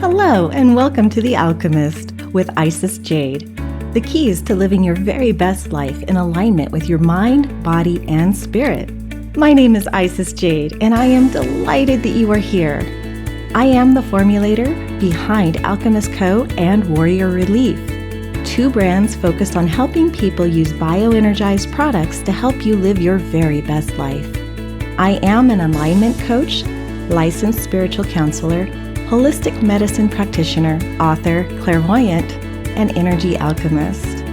Hello, and welcome to The Alchemist with Isis Jade. The keys to living your very best life in alignment with your mind, body, and spirit. My name is Isis Jade, and I am delighted that you are here. I am the formulator behind Alchemist Co. and Warrior Relief, two brands focused on helping people use bioenergized products to help you live your very best life. I am an alignment coach, licensed spiritual counselor, holistic medicine practitioner, author, clairvoyant, and energy alchemist.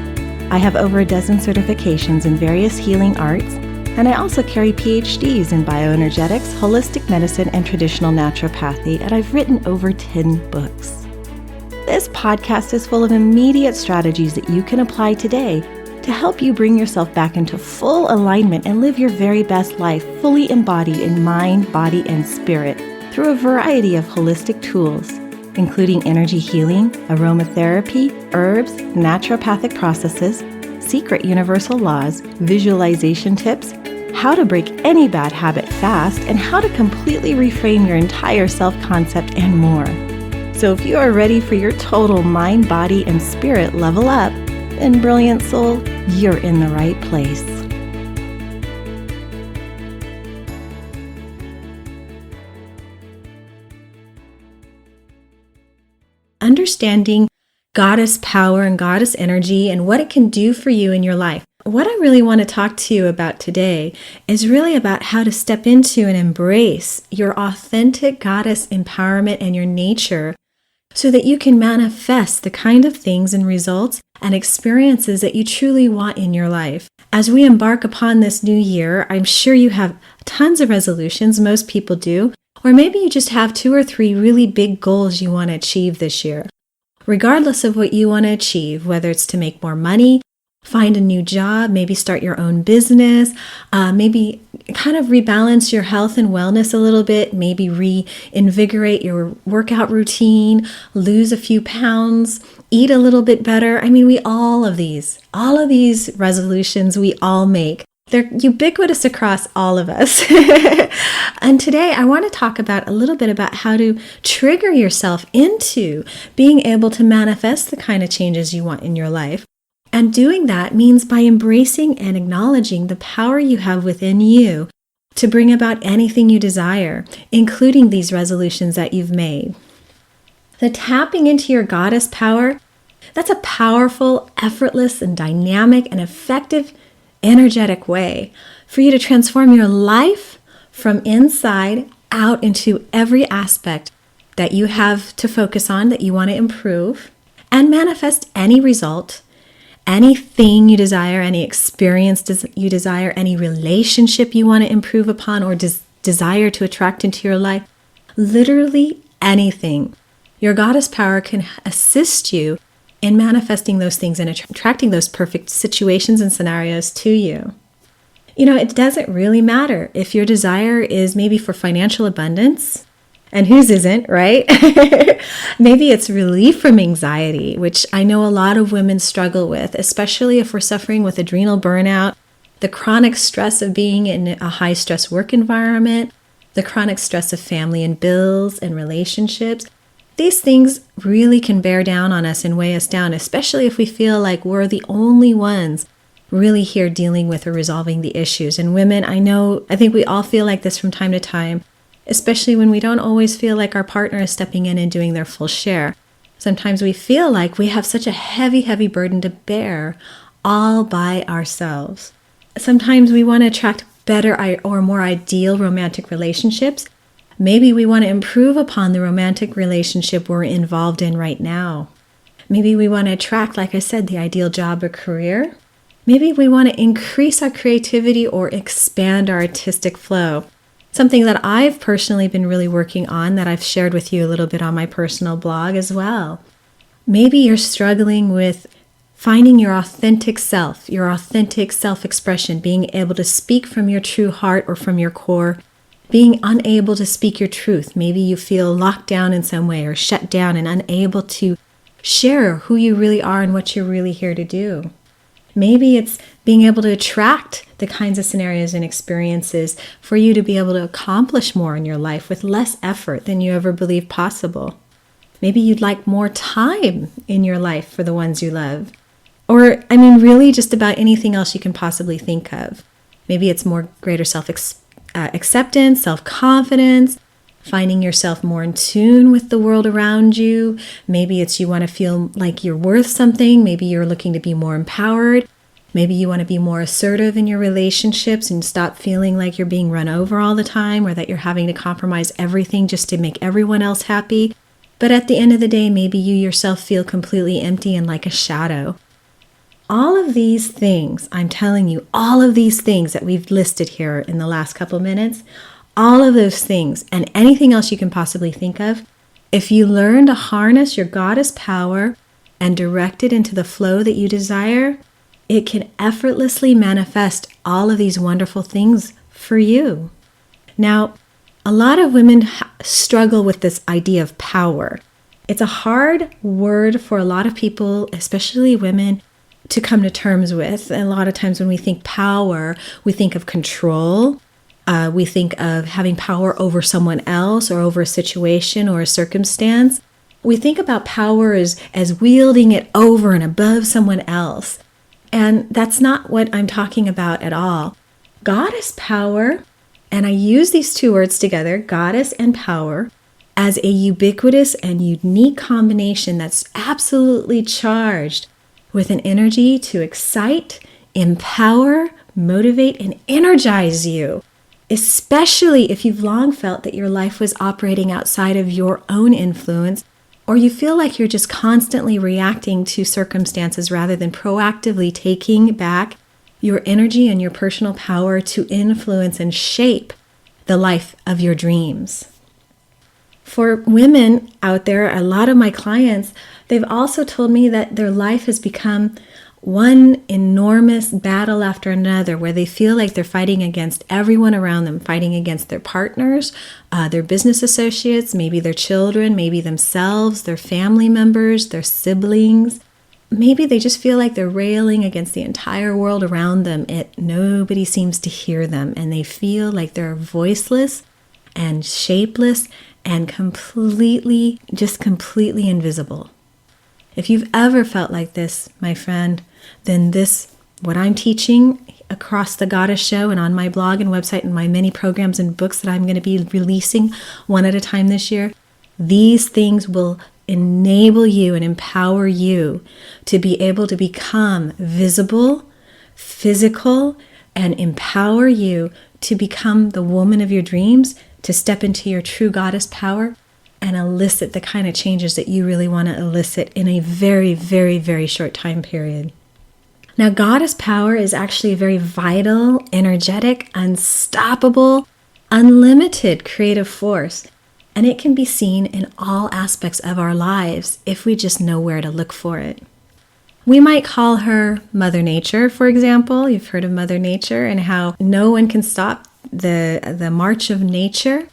I have over a dozen certifications in various healing arts, and I also carry PhDs in bioenergetics, holistic medicine, and traditional naturopathy, and I've written over 10 books. This podcast is full of immediate strategies that you can apply today to help you bring yourself back into full alignment and live your very best life, fully embodied in mind, body, and spirit, through a variety of holistic tools, including energy healing, aromatherapy, herbs, naturopathic processes, secret universal laws, visualization tips, how to break any bad habit fast, and how to completely reframe your entire self-concept and more. So if you are ready for your total mind, body, and spirit level up, then brilliant soul, you're in the right place. Understanding goddess power and goddess energy and what it can do for you in your life. What I really want to talk to you about today is really about how to step into and embrace your authentic goddess empowerment and your nature so that you can manifest the kind of things and results and experiences that you truly want in your life. As we embark upon this new year, I'm sure you have tons of resolutions, most people do, or maybe you just have 2 or 3 really big goals you want to achieve this year. Regardless of what you want to achieve, whether it's to make more money, find a new job, maybe start your own business, maybe kind of rebalance your health and wellness a little bit, maybe reinvigorate your workout routine, lose a few pounds, eat a little bit better. I mean, all of these resolutions we all make. They're ubiquitous across all of us. And today I want to talk about a little bit about how to trigger yourself into being able to manifest the kind of changes you want in your life. And doing that means by embracing and acknowledging the power you have within you to bring about anything you desire, including these resolutions that you've made. The tapping into your goddess power, that's a powerful, effortless, and dynamic and effective energetic way for you to transform your life from inside out into every aspect that you have to focus on, that you want to improve, and manifest any result, anything you desire, any experience you desire, any relationship you want to improve upon or desire to attract into your life, literally anything. Your goddess power can assist you in manifesting those things and attracting those perfect situations and scenarios to you. You know, it doesn't really matter if your desire is maybe for financial abundance, and whose isn't, right? Maybe it's relief from anxiety, which I know a lot of women struggle with, especially if we're suffering with adrenal burnout, the chronic stress of being in a high-stress work environment, the chronic stress of family and bills and relationships. These things really can bear down on us and weigh us down, especially if we feel like we're the only ones really here dealing with or resolving the issues. And women, I think we all feel like this from time to time, especially when we don't always feel like our partner is stepping in and doing their full share. Sometimes we feel like we have such a heavy, heavy burden to bear all by ourselves. Sometimes we want to attract better or more ideal romantic relationships. Maybe we want to improve upon the romantic relationship we're involved in right now. Maybe we want to attract, like I said, the ideal job or career. Maybe we want to increase our creativity or expand our artistic flow. Something that I've personally been really working on that I've shared with you a little bit on my personal blog as well. Maybe you're struggling with finding your authentic self-expression, being able to speak from your true heart or from your core, being unable to speak your truth. Maybe you feel locked down in some way or shut down and unable to share who you really are and what you're really here to do. Maybe it's being able to attract the kinds of scenarios and experiences for you to be able to accomplish more in your life with less effort than you ever believed possible. Maybe you'd like more time in your life for the ones you love. Or, really just about anything else you can possibly think of. Maybe it's more greater self-acceptance, self-confidence, finding yourself more in tune with the world around you. Maybe it's you want to feel like you're worth something. Maybe you're looking to be more empowered. Maybe you want to be more assertive in your relationships and stop feeling like you're being run over all the time, or that you're having to compromise everything just to make everyone else happy. But at the end of the day, maybe you yourself feel completely empty and like a shadow. All of these things, I'm telling you, all of these things that we've listed here in the last couple minutes, all of those things and anything else you can possibly think of, if you learn to harness your goddess power and direct it into the flow that you desire, it can effortlessly manifest all of these wonderful things for you. Now, a lot of women struggle with this idea of power. It's a hard word for a lot of people, especially women, to come to terms with. And a lot of times when we think power, we think of control. We think of having power over someone else or over a situation or a circumstance. We think about power as wielding it over and above someone else. And that's not what I'm talking about at all. Goddess power, and I use these two words together, goddess and power, as a ubiquitous and unique combination that's absolutely charged with an energy to excite, empower, motivate, and energize you, especially if you've long felt that your life was operating outside of your own influence, or you feel like you're just constantly reacting to circumstances rather than proactively taking back your energy and your personal power to influence and shape the life of your dreams. For women out there, a lot of my clients, they've also told me that their life has become one enormous battle after another, where they feel like they're fighting against everyone around them, fighting against their partners, their business associates, maybe their children, maybe themselves, their family members, their siblings. Maybe they just feel like they're railing against the entire world around them. Nobody seems to hear them, and they feel like they're voiceless and shapeless and completely invisible. If you've ever felt like this, my friend, then what I'm teaching across the Goddess Show and on my blog and website and my many programs and books that I'm going to be releasing one at a time this year, these things will enable you and empower you to be able to become visible, physical, and empower you to become the woman of your dreams, to step into your true goddess power and elicit the kind of changes that you really want to elicit in a very, very, very short time period. Now, goddess power is actually a very vital, energetic, unstoppable, unlimited creative force, and it can be seen in all aspects of our lives if we just know where to look for it. We might call her Mother Nature, for example. You've heard of Mother Nature and how no one can stop the march of nature.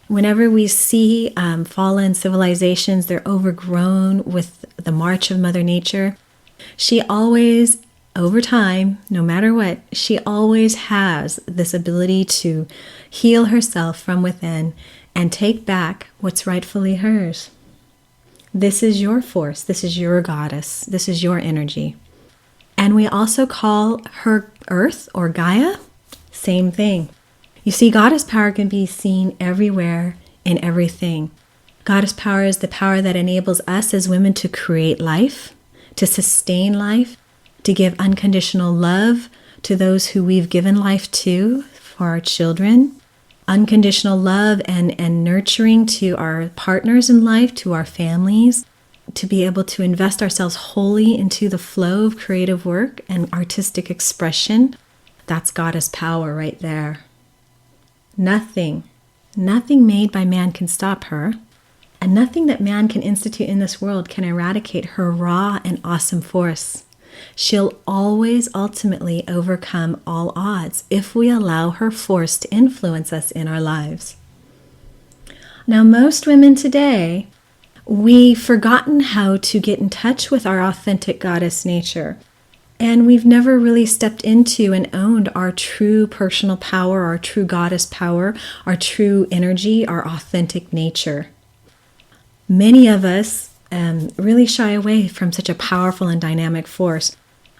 Whenever we see fallen civilizations, they're overgrown with the march of Mother Nature. She always, over time, no matter what, she always has this ability to heal herself from within and take back what's rightfully hers. This is your force. This is your goddess. This is your energy. And we also call her Earth or Gaia. Same thing. You see, goddess power can be seen everywhere in everything. Goddess power is the power that enables us as women to create life, to sustain life, to give unconditional love to those who we've given life to, for our children, unconditional love and nurturing to our partners in life, to our families, to be able to invest ourselves wholly into the flow of creative work and artistic expression. That's goddess power right there. Nothing made by man can stop her, and nothing that man can institute in this world can eradicate her raw and awesome force. She'll always ultimately overcome all odds if we allow her force to influence us in our lives. Now, most women today, we've forgotten how to get in touch with our authentic goddess nature. And we've never really stepped into and owned our true personal power, our true goddess power, our true energy, our authentic nature. Many of us really shy away from such a powerful and dynamic force.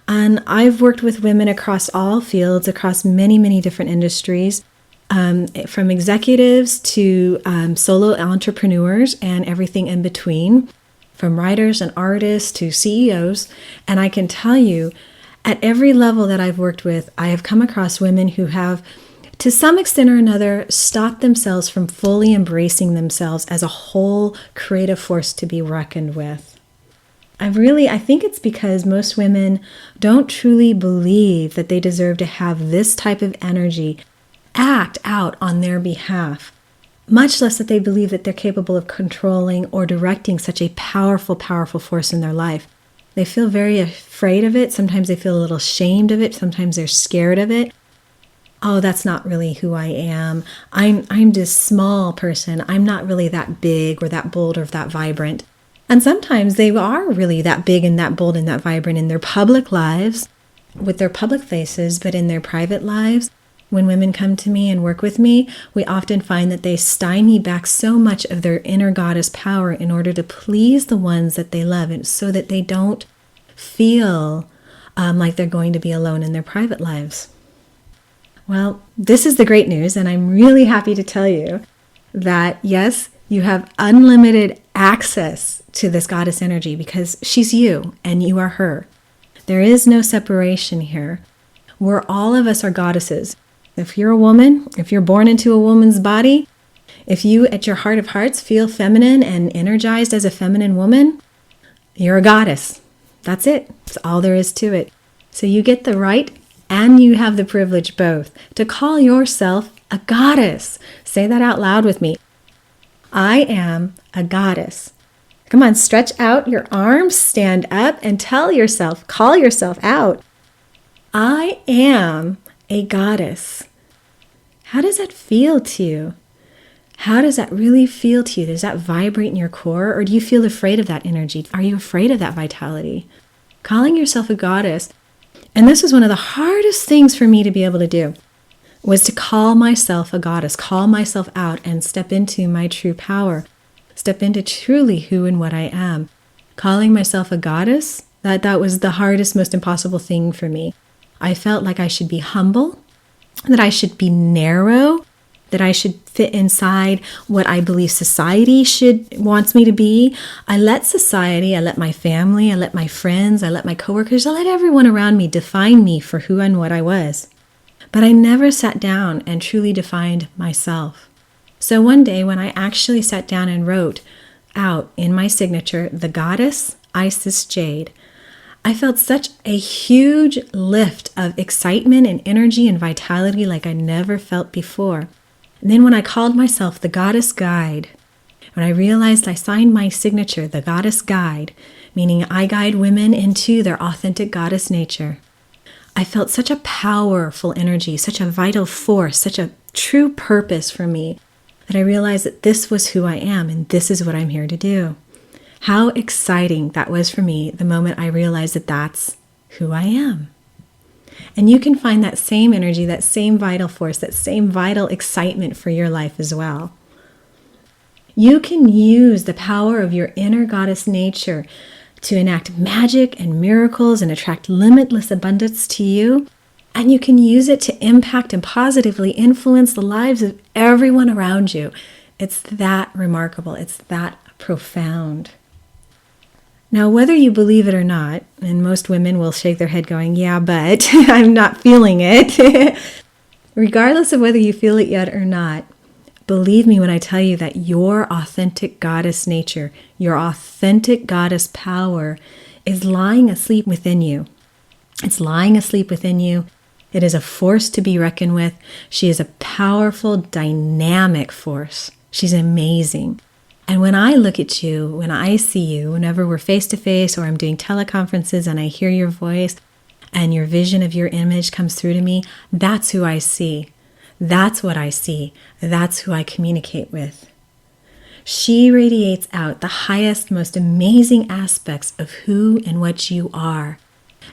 And I've worked with women across all fields, across many, many different industries, from executives to solo entrepreneurs and everything in between, from writers and artists to CEOs. And I can tell you, at every level that I've worked with, I have come across women who have, to some extent or another, stopped themselves from fully embracing themselves as a whole creative force to be reckoned with. I think it's because most women don't truly believe that they deserve to have this type of energy act out on their behalf, much less that they believe that they're capable of controlling or directing such a powerful, powerful force in their life. They feel very afraid of it. Sometimes they feel a little ashamed of it. Sometimes they're scared of it. Oh, that's not really who I am. I'm this small person. I'm not really that big or that bold or that vibrant. And sometimes they are really that big and that bold and that vibrant in their public lives, with their public faces, but in their private lives, when women come to me and work with me, we often find that they stymie back so much of their inner goddess power in order to please the ones that they love, and so that they don't feel like they're going to be alone in their private lives. Well, this is the great news, and I'm really happy to tell you that, yes, you have unlimited access to this goddess energy because she's you and you are her. There is no separation here. All of us are goddesses. If you're a woman, if you're born into a woman's body, if you at your heart of hearts feel feminine and energized as a feminine woman, you're a goddess. That's it. That's all there is to it. So you get the right and you have the privilege both to call yourself a goddess. Say that out loud with me. I am a goddess. Come on, stretch out your arms, stand up, and call yourself out. I am a goddess. How does that feel to you? How does that really feel to you? Does that vibrate in your core, or do you feel afraid of that energy? Are you afraid of that vitality? Calling yourself a goddess, and this was one of the hardest things for me to be able to do, was to call myself a goddess, call myself out and step into my true power, step into truly who and what I am. Calling myself a goddess, that was the hardest, most impossible thing for me. I felt like I should be humble, that I should be narrow, that I should fit inside what I believe society wants me to be. I let society, I let my family, I let my friends, I let my coworkers, I let everyone around me define me for who and what I was. But I never sat down and truly defined myself. So one day when I actually sat down and wrote out in my signature, the goddess Isis Jade, I felt such a huge lift of excitement and energy and vitality like I never felt before. And then when I called myself the Goddess Guide, when I realized I signed my signature, the Goddess Guide, meaning I guide women into their authentic goddess nature, I felt such a powerful energy, such a vital force, such a true purpose for me, that I realized that this was who I am and this is what I'm here to do. How exciting that was for me the moment I realized that that's who I am. And you can find that same energy, that same vital force, that same vital excitement for your life as well. You can use the power of your inner goddess nature to enact magic and miracles and attract limitless abundance to you. And you can use it to impact and positively influence the lives of everyone around you. It's that remarkable. It's that profound. Now, whether you believe it or not, and most women will shake their head going, yeah, but I'm not feeling it. Regardless of whether you feel it yet or not, believe me when I tell you that your authentic goddess nature, your authentic goddess power is lying asleep within you. It's lying asleep within you. It is a force to be reckoned with. She is a powerful, dynamic force. She's amazing. And when I look at you, when I see you, whenever we're face to face or I'm doing teleconferences and I hear your voice and your vision of your image comes through to me, that's who I see. That's what I see. That's who I communicate with. She radiates out the highest, most amazing aspects of who and what you are.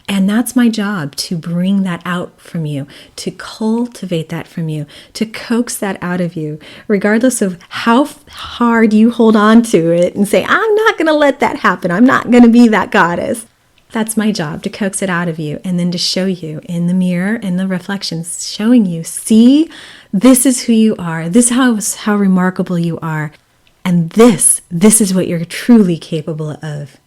And that's my job, to bring that out from you, to cultivate that from you, to coax that out of you, regardless of how hard you hold on to it and say, I'm not going to let that happen. I'm not going to be that goddess. That's my job, to coax it out of you and then to show you in the mirror, in the reflections, showing you, see, this is who you are. This is how remarkable you are. And this is what you're truly capable of.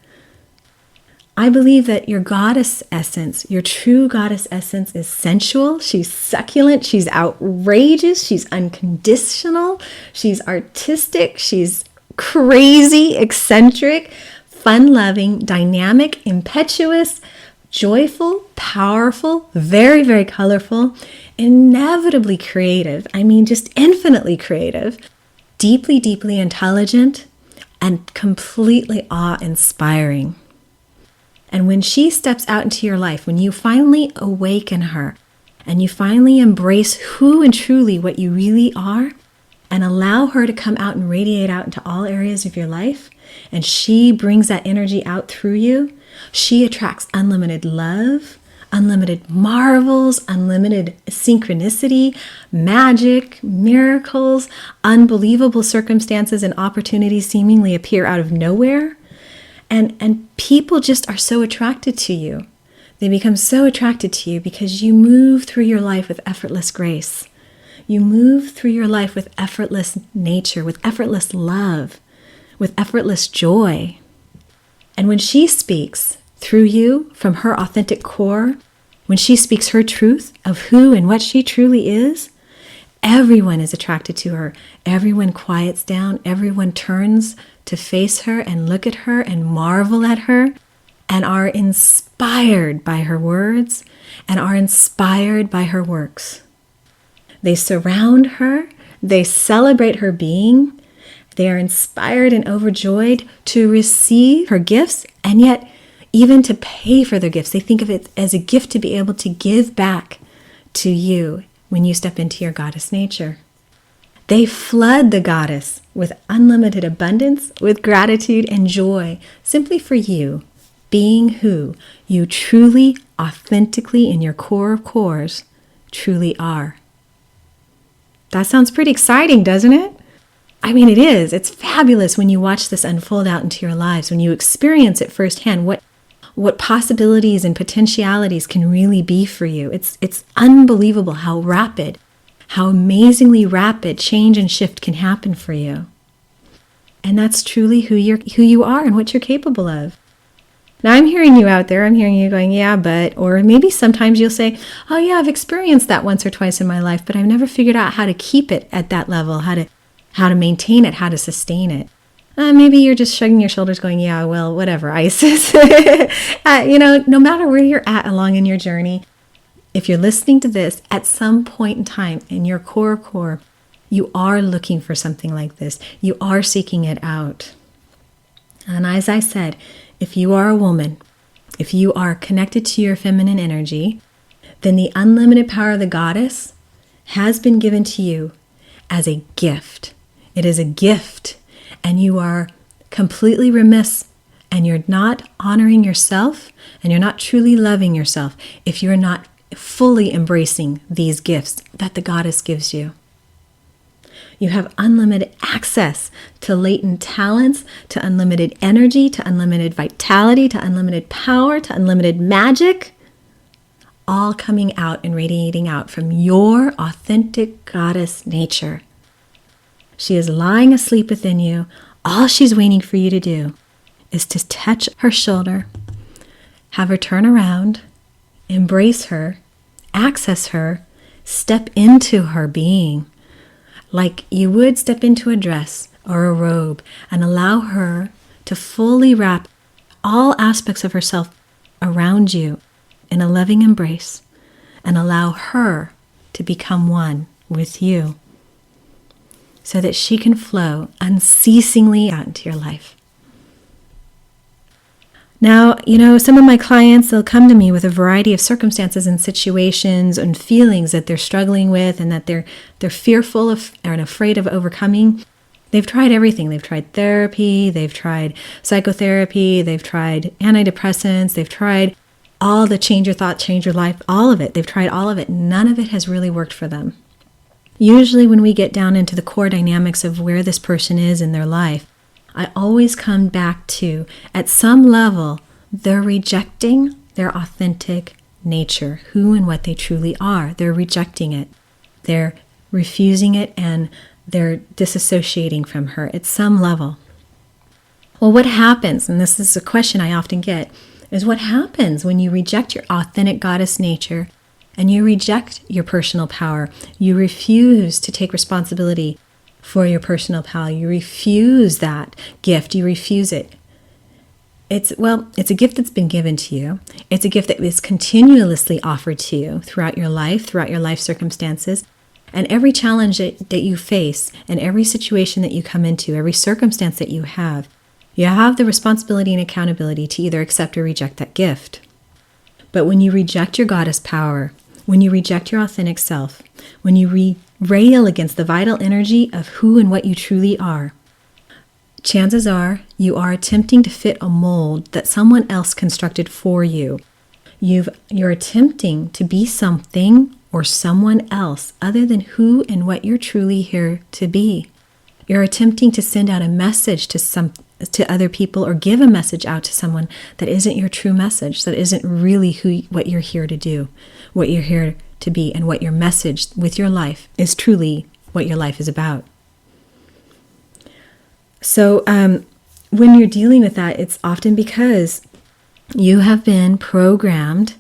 I believe that your goddess essence, your true goddess essence, is sensual. She's succulent. She's outrageous. She's unconditional. She's artistic. She's crazy, eccentric, fun-loving, dynamic, impetuous, joyful, powerful, very, very colorful, inevitably creative. I mean, just infinitely creative, deeply, deeply intelligent, and completely awe-inspiring. And when she steps out into your life, when you finally awaken her and you finally embrace who and truly what you really are and allow her to come out and radiate out into all areas of your life, and she brings that energy out through you, she attracts unlimited love, unlimited marvels, unlimited synchronicity, magic, miracles, unbelievable circumstances and opportunities seemingly appear out of nowhere. And people just are so attracted to you. They become so attracted to you because you move through your life with effortless grace. You move through your life with effortless nature, with effortless love, with effortless joy. And when she speaks through you from her authentic core, when she speaks her truth of who and what she truly is, everyone is attracted to her. Everyone quiets down. Everyone turns to face her and look at her and marvel at her and are inspired by her words and are inspired by her works. They surround her. They celebrate her being. They are inspired and overjoyed to receive her gifts and yet even to pay for their gifts. They think of it as a gift to be able to give back to you when you step into your goddess nature. They flood the goddess with unlimited abundance, with gratitude and joy, simply for you being who you truly, authentically, in your core of cores, truly are. That sounds pretty exciting, doesn't it? I mean, it is. It's fabulous when you watch this unfold out into your lives, when you experience it firsthand, what possibilities and potentialities can really be for you. It's unbelievable how amazingly rapid change and shift can happen for you. And that's truly who you are and what you're capable of. Now I'm hearing you out there. I'm hearing you going, yeah, but, or maybe sometimes you'll say, oh yeah, I've experienced that once or twice in my life, but I've never figured out how to keep it at that level, how to maintain it, how to sustain it. Maybe you're just shrugging your shoulders going, yeah, well, whatever, Isis. No matter where you're at along in your journey, if you're listening to this at some point in time in your core, you are looking for something like this. You are seeking it out. And as I said, if you are a woman, if you are connected to your feminine energy, then the unlimited power of the goddess has been given to you as a gift. It is a gift, and you are completely remiss, and you're not honoring yourself, and you're not truly loving yourself if you're not fully embracing these gifts that the goddess gives you. You have unlimited access to latent talents, to unlimited energy, to unlimited vitality, to unlimited power, to unlimited magic, all coming out and radiating out from your authentic goddess nature. She is lying asleep within you. All she's waiting for you to do is to touch her shoulder, have her turn around, embrace her, access her, step into her being like you would step into a dress or a robe, and allow her to fully wrap all aspects of herself around you in a loving embrace, and allow her to become one with you so that she can flow unceasingly out into your life. Now, some of my clients, they'll come to me with a variety of circumstances and situations and feelings that they're struggling with and that they're fearful of and afraid of overcoming. They've tried everything. They've tried therapy, they've tried psychotherapy, they've tried antidepressants, they've tried all the change your thought, change your life, all of it. They've tried all of it. None of it has really worked for them. Usually when we get down into the core dynamics of where this person is in their life, I always come back to, at some level, they're rejecting their authentic nature, who and what they truly are. They're rejecting it. They're refusing it, and they're disassociating from her at some level. Well, what happens, and this is a question I often get, is what happens when you reject your authentic goddess nature and you reject your personal power? You refuse to take responsibility for your personal power. You refuse that gift. You refuse it. It's a gift that's been given to you. It's a gift that is continuously offered to you throughout your life circumstances. And every challenge that you face and every situation that you come into, every circumstance that you have the responsibility and accountability to either accept or reject that gift. But when you reject your goddess power, when you reject your authentic self, when you rail against the vital energy of who and what you truly are, chances are you are attempting to fit a mold that someone else constructed for you. You're attempting to be something or someone else other than who and what you're truly here to be. You're attempting to send out a message to other people or give a message out to someone that isn't your true message, that isn't really what you're here to do, what you're here to be, and what your message with your life is truly what your life is about. So when you're dealing with that, it's often because you have been programmed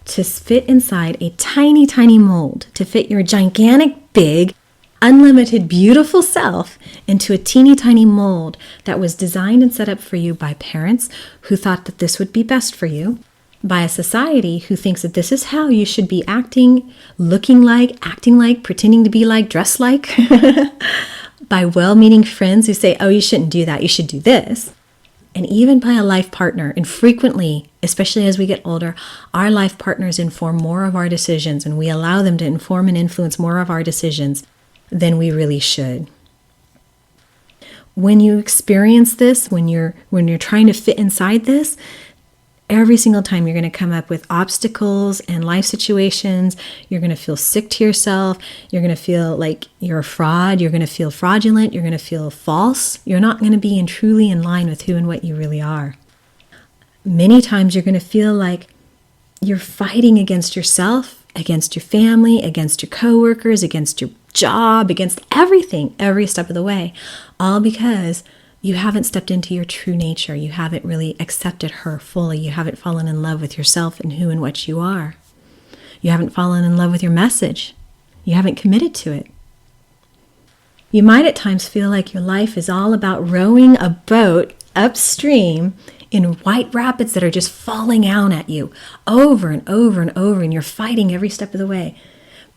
to fit inside a tiny, tiny mold, to fit your gigantic, big, unlimited, beautiful self into a teeny tiny mold that was designed and set up for you by parents who thought that this would be best for you, by a society who thinks that this is how you should be acting, looking like, acting like, pretending to be like, dressed like, by well-meaning friends who say, oh, you shouldn't do that, you should do this. And even by a life partner. And frequently, especially as we get older, our life partners inform more of our decisions, and we allow them to inform and influence more of our decisions than we really should. When you experience this, when you're trying to fit inside this, every single time you're going to come up with obstacles and life situations. You're going to feel sick to yourself. You're going to feel like you're a fraud. You're going to feel fraudulent. You're going to feel false. You're not going to be truly in line with who and what you really are. Many times you're going to feel like you're fighting against yourself, against your family, against your coworkers, against your job, against everything, every step of the way, all because you haven't stepped into your true nature. You haven't really accepted her fully. You haven't fallen in love with yourself and who and what you are. You haven't fallen in love with your message. You haven't committed to it. You might at times feel like your life is all about rowing a boat upstream in white rapids that are just falling down at you over and over and over, and you're fighting every step of the way.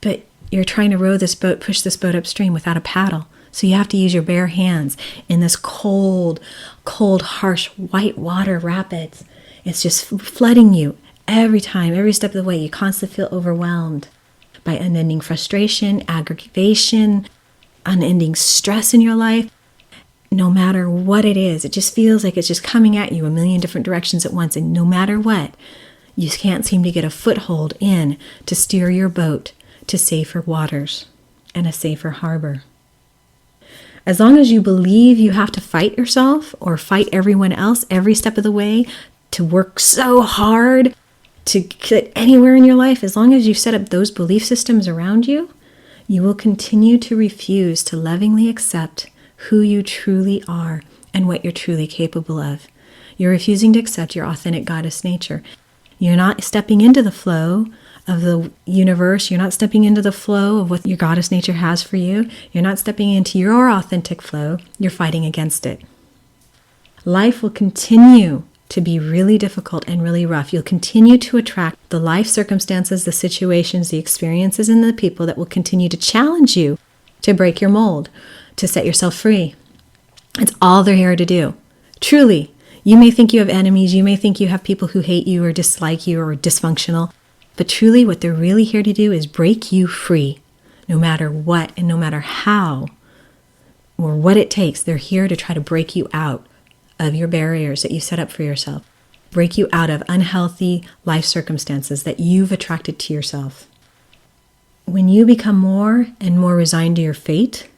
But you're trying to row this boat, push this boat upstream without a paddle. So you have to use your bare hands in this cold, harsh, white water rapids. It's just flooding you every time, every step of the way. You constantly feel overwhelmed by unending frustration, aggravation, unending stress in your life. No matter what it is, it just feels like it's just coming at you a million different directions at once. And no matter what, you can't seem to get a foothold in to steer your boat to safer waters and a safer harbor. As long as you believe you have to fight yourself or fight everyone else every step of the way to work so hard to get anywhere in your life, as long as you set up those belief systems around you, you will continue to refuse to lovingly accept who you truly are and what you're truly capable of. You're refusing to accept your authentic goddess nature. You're not stepping into the flow of the universe. You're not stepping into the flow of what your goddess nature has for you. You're not stepping into your authentic flow. You're fighting against it. Life will continue to be really difficult and really rough. You'll continue to attract the life circumstances, the situations, the experiences, and the people that will continue to challenge you to break your mold, to set yourself free. It's all they're here to do. Truly, you may think you have enemies. You may think you have people who hate you or dislike you or are dysfunctional. But truly what they're really here to do is break you free, no matter what and no matter how or what it takes. They're here to try to break you out of your barriers that you set up for yourself, break you out of unhealthy life circumstances that you've attracted to yourself. when you become more and more resigned to your fate,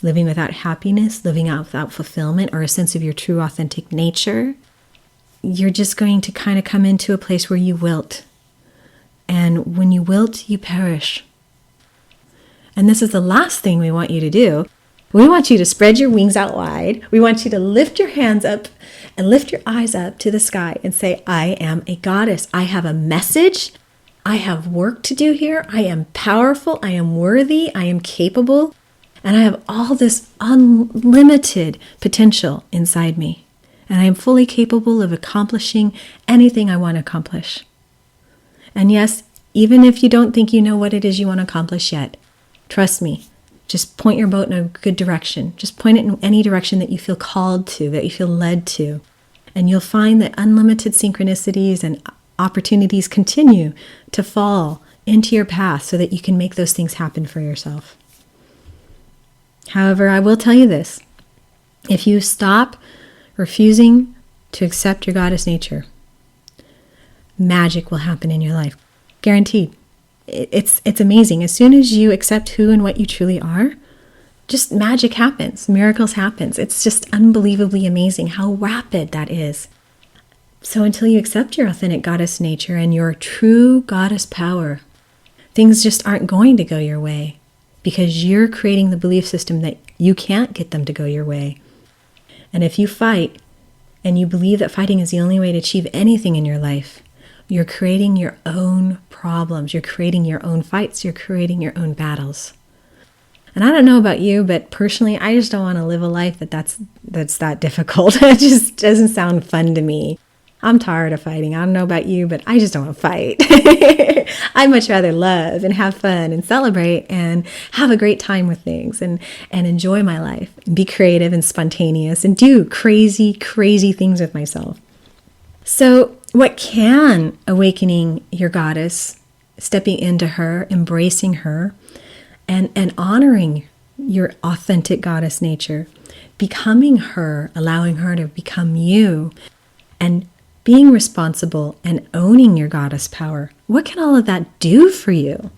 living without happiness, living out without fulfillment or a sense of your true authentic nature, you're just going to kind of come into a place where you wilt. And when you wilt, you perish. And this is the last thing we want you to do. We want you to spread your wings out wide. We want you to lift your hands up and lift your eyes up to the sky and say, I am a goddess. I have a message. I have work to do here. I am powerful. I am worthy. I am capable. And I have all this unlimited potential inside me. And I am fully capable of accomplishing anything I want to accomplish. And yes, even if you don't think you know what it is you want to accomplish yet, trust me, just point your boat in a good direction. Just point it in any direction that you feel called to, that you feel led to. And you'll find that unlimited synchronicities and opportunities continue to fall into your path so that you can make those things happen for yourself. However, I will tell you this. If you stop refusing to accept your goddess nature, magic will happen in your life. Guaranteed. It's amazing. As soon as you accept who and what you truly are, just magic happens. Miracles happens. It's just unbelievably amazing how rapid that is. So until you accept your authentic goddess nature and your true goddess power, things just aren't going to go your way because you're creating the belief system that you can't get them to go your way. And if you fight and you believe that fighting is the only way to achieve anything in your life, you're creating your own problems. You're creating your own fights. You're creating your own battles. And I don't know about you, but personally, I just don't want to live a life that's that difficult. It just doesn't sound fun to me. I'm tired of fighting. I don't know about you, but I just don't want to fight. I'd much rather love and have fun and celebrate and have a great time with things and enjoy my life and be creative and spontaneous and do crazy, crazy things with myself. So what can awakening your goddess, stepping into her, embracing her, and honoring your authentic goddess nature, becoming her, allowing her to become you, and being responsible and owning your goddess power, what can all of that do for you?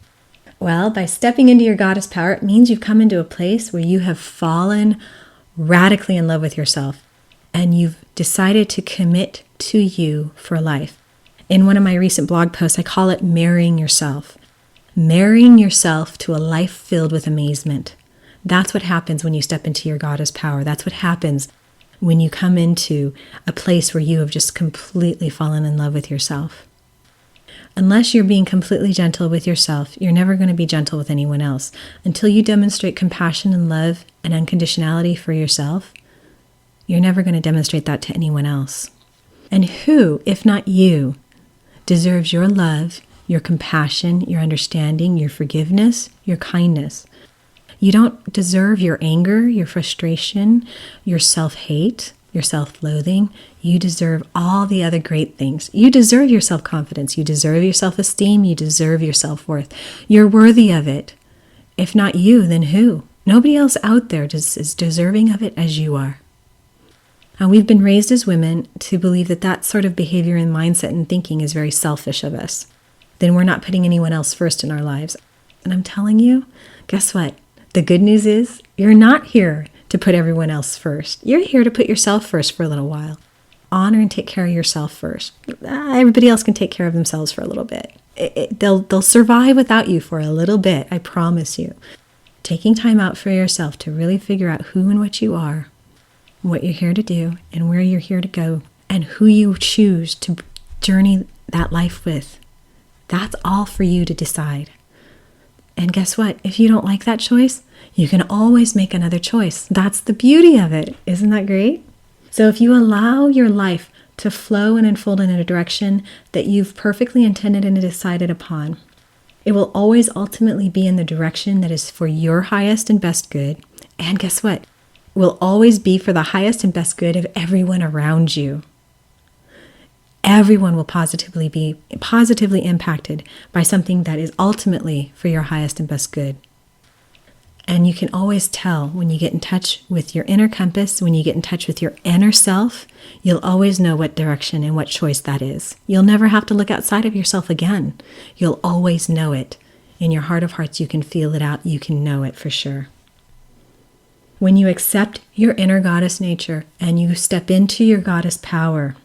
Well, by stepping into your goddess power, it means you've come into a place where you have fallen radically in love with yourself and you've decided to commit to you for life. In one of my recent blog posts, I call it marrying yourself. Marrying yourself to a life filled with amazement. That's what happens when you step into your goddess power. That's what happens when you come into a place where you have just completely fallen in love with yourself. Unless you're being completely gentle with yourself, you're never going to be gentle with anyone else. Until you demonstrate compassion and love and unconditionality for yourself, you're never going to demonstrate that to anyone else. And who, if not you, deserves your love, your compassion, your understanding, your forgiveness, your kindness? You don't deserve your anger, your frustration, your self-hate, your self-loathing. You deserve all the other great things. You deserve your self-confidence. You deserve your self-esteem. You deserve your self-worth. You're worthy of it. If not you, then who? Nobody else out there is deserving of it as you are. And we've been raised as women to believe that that sort of behavior and mindset and thinking is very selfish of us. Then we're not putting anyone else first in our lives. And I'm telling you, guess what? The good news is you're not here to put everyone else first. You're here to put yourself first for a little while. Honor and take care of yourself first. Everybody else can take care of themselves for a little bit. They'll survive without you for a little bit, I promise you. Taking time out for yourself to really figure out who and what you are, what you're here to do, and where you're here to go, and who you choose to journey that life with. That's all for you to decide. And guess what? If you don't like that choice, you can always make another choice. That's the beauty of it. Isn't that great? So if you allow your life to flow and unfold in a direction that you've perfectly intended and decided upon, it will always ultimately be in the direction that is for your highest and best good. And guess what? It will always be for the highest and best good of everyone around you. Everyone will be positively impacted by something that is ultimately for your highest and best good. And you can always tell when you get in touch with your inner compass, when you get in touch with your inner self, you'll always know what direction and what choice that is. You'll never have to look outside of yourself again. You'll always know it. In your heart of hearts, you can feel it out. You can know it for sure. When you accept your inner goddess nature and you step into your goddess power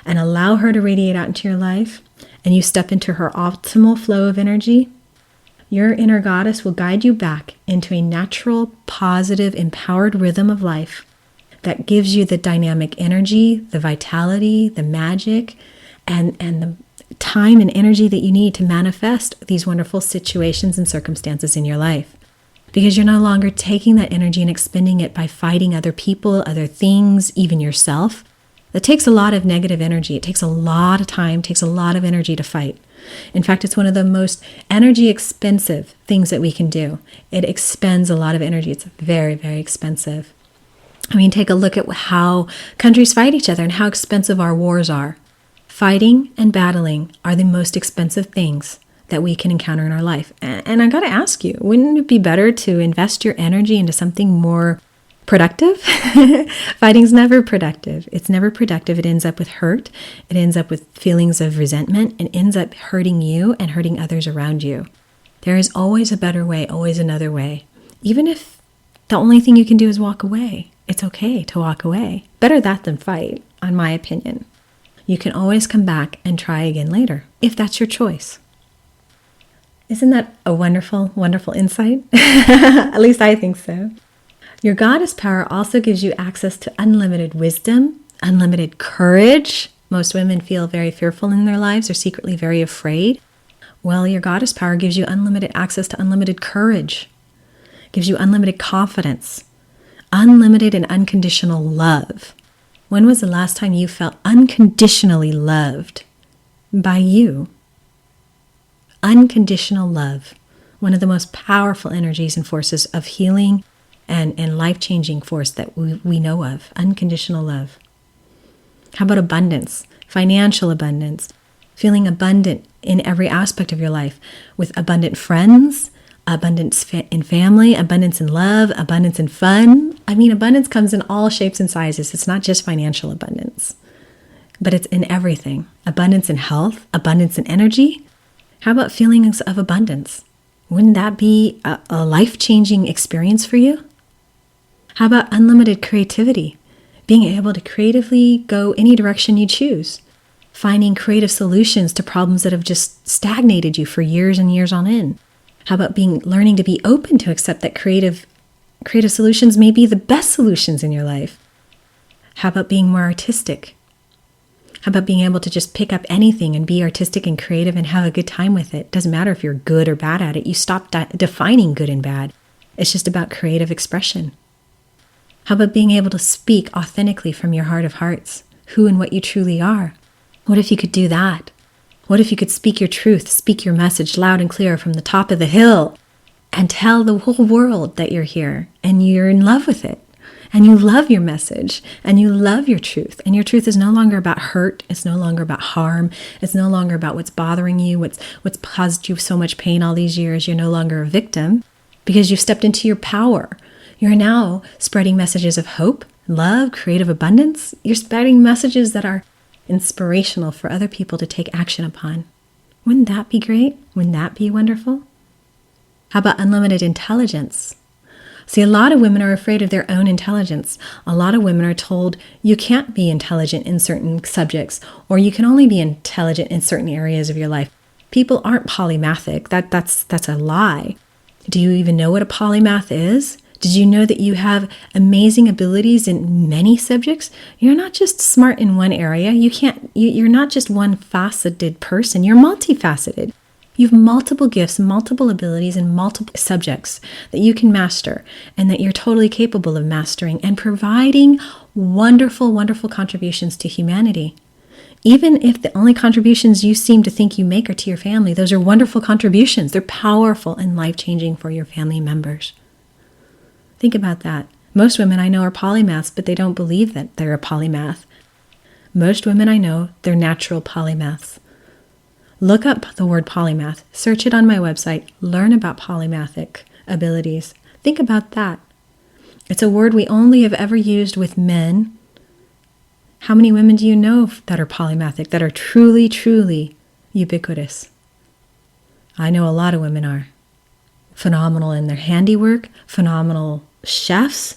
and allow her to radiate out into your life, and you step into her optimal flow of energy, your inner goddess will guide you back into a natural, positive, empowered rhythm of life that gives you the dynamic energy, the vitality, the magic, and the time and energy that you need to manifest these wonderful situations and circumstances in your life. Because you're no longer taking that energy and expending it by fighting other people, other things, even yourself. That takes a lot of negative energy. It takes a lot of time, takes a lot of energy to fight. In fact, it's one of the most energy expensive things that we can do. It expends a lot of energy. It's very, very expensive. I mean, take a look at how countries fight each other and how expensive our wars are. Fighting and battling are the most expensive things that we can encounter in our life. And I got to ask you, wouldn't it be better to invest your energy into something more productive? Fighting's never productive. It's never productive. It ends up with hurt. It ends up with feelings of resentment and ends up hurting you and hurting others around you. There is always a better way, always another way. Even if the only thing you can do is walk away, it's okay to walk away. Better that than fight, in my opinion. You can always come back and try again later, if that's your choice. Isn't that a wonderful, wonderful insight? At least I think so. Your goddess power also gives you access to unlimited wisdom, unlimited courage. Most women feel very fearful in their lives. They're secretly very afraid. Well, your goddess power gives you unlimited access to unlimited courage, gives you unlimited confidence, unlimited and unconditional love. When was the last time you felt unconditionally loved by you? Unconditional love, one of the most powerful energies and forces of healing and life-changing force that we know of. Unconditional love. How about abundance? Financial abundance. Feeling abundant in every aspect of your life, with abundant friends, abundance in family, abundance in love, abundance in fun. I mean, abundance comes in all shapes and sizes. It's not just financial abundance, but it's in everything. Abundance in health, abundance in energy. How about feelings of abundance? Wouldn't that be a life-changing experience for you? How about unlimited creativity? Being able to creatively go any direction you choose. Finding creative solutions to problems that have just stagnated you for years and years on end. How about learning to be open to accept that creative solutions may be the best solutions in your life? How about being more artistic? How about being able to just pick up anything and be artistic and creative and have a good time with it? Doesn't matter if you're good or bad at it. You stop defining good and bad. It's just about creative expression. How about being able to speak authentically from your heart of hearts, who and what you truly are? What if you could do that? What if you could speak your truth, speak your message loud and clear from the top of the hill and tell the whole world that you're here and you're in love with it and you love your message and you love your truth, and your truth is no longer about hurt, it's no longer about harm, it's no longer about what's bothering you, what's caused you so much pain all these years. You're no longer a victim because you've stepped into your power. You're now spreading messages of hope, love, creative abundance. You're spreading messages that are inspirational for other people to take action upon. Wouldn't that be great? Wouldn't that be wonderful? How about unlimited intelligence? See, a lot of women are afraid of their own intelligence. A lot of women are told you can't be intelligent in certain subjects, or you can only be intelligent in certain areas of your life. People aren't polymathic. That's a lie. Do you even know what a polymath is? Did you know that you have amazing abilities in many subjects? You're not just smart in one area. You're not just one faceted person. You're multifaceted. You have multiple gifts, multiple abilities, and multiple subjects that you can master and that you're totally capable of mastering and providing wonderful, wonderful contributions to humanity. Even if the only contributions you seem to think you make are to your family, those are wonderful contributions. They're powerful and life-changing for your family members. Think about that. Most women I know are polymaths, but they don't believe that they're a polymath. Most women I know, they're natural polymaths. Look up the word polymath. Search it on my website. Learn about polymathic abilities. Think about that. It's a word we only have ever used with men. How many women do you know that are polymathic, that are truly, truly ubiquitous? I know a lot of women are. Phenomenal in their handiwork, phenomenal chefs,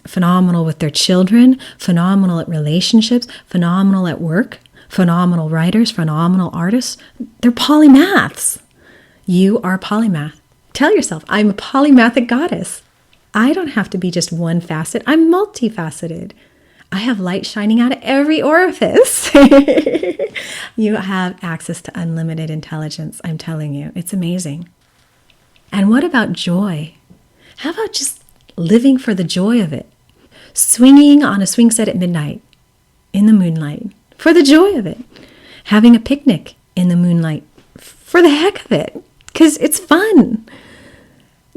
phenomenal with their children, phenomenal at relationships, phenomenal at work, phenomenal writers, phenomenal artists. They're polymaths. You are a polymath. Tell yourself, I'm a polymathic goddess. I don't have to be just one facet. I'm multifaceted. I have light shining out of every orifice. You have access to unlimited intelligence. I'm telling you, it's amazing. And what about joy? How about just living for the joy of it? Swinging on a swing set at midnight in the moonlight for the joy of it. Having a picnic in the moonlight for the heck of it, because it's fun.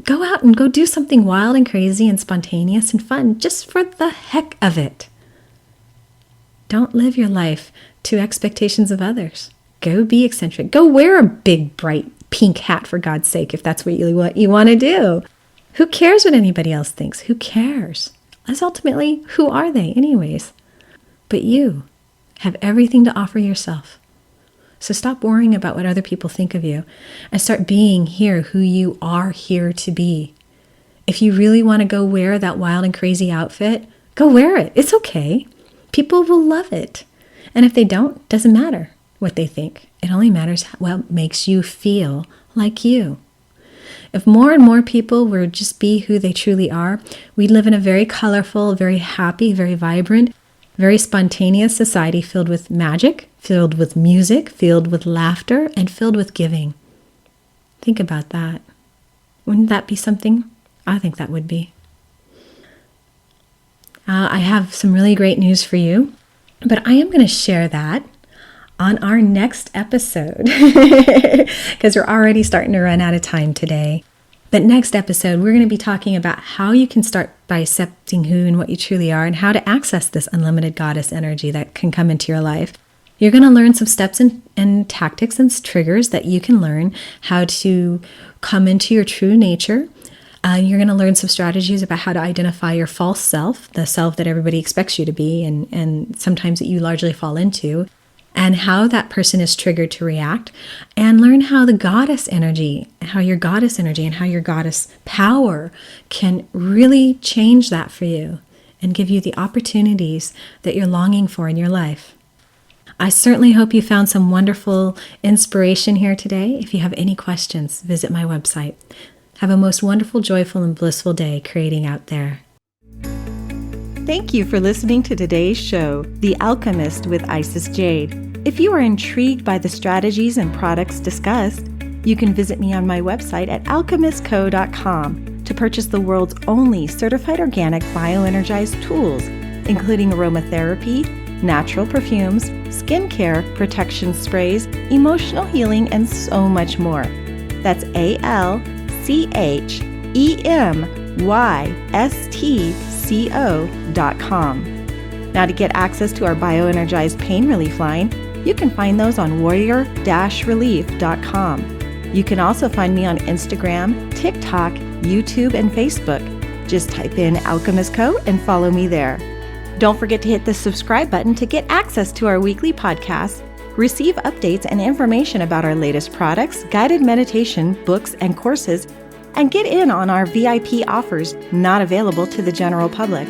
Go out and go do something wild and crazy and spontaneous and fun just for the heck of it. Don't live your life to expectations of others. Go be eccentric. Go wear a big, bright pink hat, for God's sake, if that's what you want to do. Who cares what anybody else thinks? Who cares? As ultimately, who are they anyways? But you have everything to offer yourself. So stop worrying about what other people think of you and start being here who you are here to be. If you really want to go wear that wild and crazy outfit, go wear it. It's okay. People will love it. And if they don't, it doesn't matter what they think. It only matters what makes you feel like you. If more and more people were just be who they truly are, we'd live in a very colorful, very happy, very vibrant, very spontaneous society filled with magic, filled with music, filled with laughter, and filled with giving. Think about that. Wouldn't that be something? I think that would be. I have some really great news for you, but I am going to share that on our next episode because we're already starting to run out of time today. But next episode, we're going to be talking about how you can start by accepting who and what you truly are and how to access this unlimited goddess energy that can come into your life. You're going to learn some steps and tactics and triggers that you can learn how to come into your true nature. You're going to learn some strategies about how to identify your false self, the self that everybody expects you to be and sometimes that you largely fall into, and how that person is triggered to react, and learn how the goddess energy, how your goddess energy and how your goddess power can really change that for you and give you the opportunities that you're longing for in your life. I certainly hope you found some wonderful inspiration here today. If you have any questions, visit my website. Have a most wonderful, joyful, and blissful day creating out there. Thank you for listening to today's show, The Alchemist with Isis Jade. If you are intrigued by the strategies and products discussed, you can visit me on my website at alchemistco.com to purchase the world's only certified organic bioenergized tools, including aromatherapy, natural perfumes, skincare, protection sprays, emotional healing, and so much more. That's alchemystco.com. Now, to get access to our bioenergized pain relief line, you can find those on warrior-relief.com. You can also find me on Instagram, TikTok, YouTube, and Facebook. Just type in Alchemist Co. and follow me there. Don't forget to hit the subscribe button to get access to our weekly podcasts, receive updates and information about our latest products, guided meditation, books, and courses, and get in on our VIP offers not available to the general public.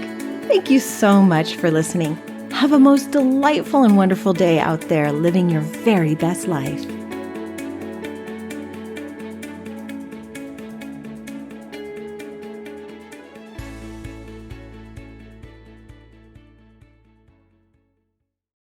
Thank you so much for listening. Have a most delightful and wonderful day out there living your very best life.